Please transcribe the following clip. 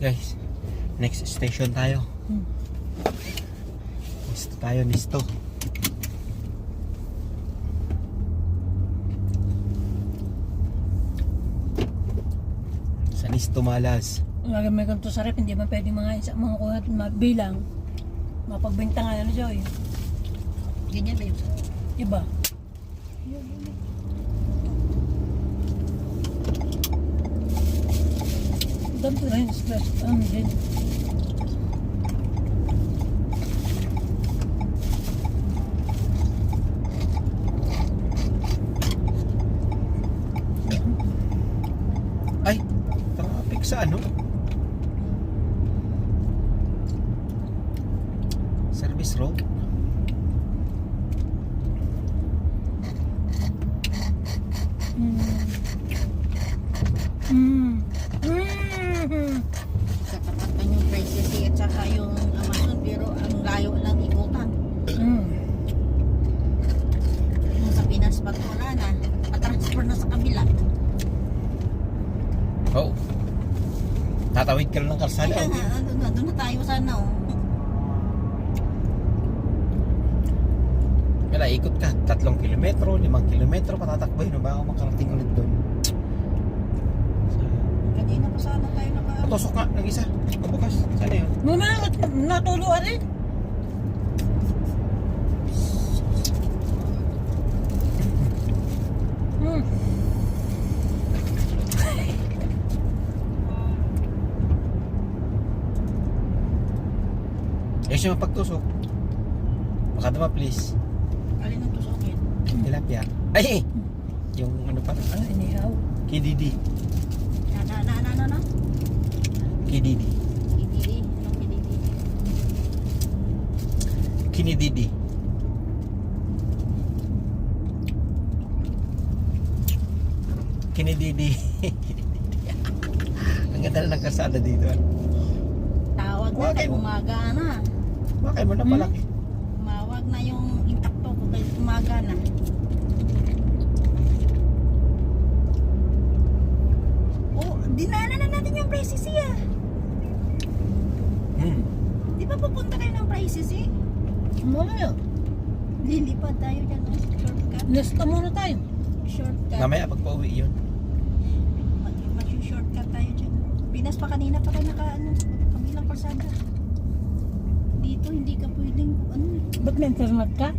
Guys, next station tayo. Nisto tayo, Nisto. Sa Nisto Malas. May ganito sa rep, hindi man pwede mga kuha at mabilang. Mapagbenta nga ano siya eh. Ganyan ba yun? Iba. Dami rin, stress. Din. Ay, traffic sa ano? Service road. Katapat pa yung Princess at saka yung Amazon, pero ang layo ng ikutan. Yung sa Pinas, pag wala na, patransfer na sa kabila. Oh. Tatawid ka lang ng kalsada. Kaya nga, doon na tayo sana. Oh. Wala, ikot ka. 3 kilometro, 5 kilometro, patatakboy na ba ako makarating ulit doon? Kanina pa sana tayo naka... Patusok nga, nag-isa. Pabukas. Sana yun? Muna, natuluan rin. Ayos yung pagtusok. Baka dama please. Alin ang tusokin? Tilapia. Ay! Yung ano pa? Inihaw. Kididi. Na? Kididi. Kididi. Anong kididi? Kinididi. Kinididi. Ang ganda na ng kasada dito. Tawag na, Okay. kay umaga na. Bakit mo na palaki? Mawag na yung impacto ko kay umaga na. Oh, dinaanan na natin yung Princess ah. Di ba pupunta kayo ng Princess eh? Muna yun. Lilipad tayo dyan, no? Shortcut. Nesta muna tayo. Shortcut. Mamaya pag pauwi yun. Mag-shortcut tayo dyan. Pinas pa kanina pa kayo kabilang kalsada. Dito hindi ka pwedeng ano. Ba't may internet ka?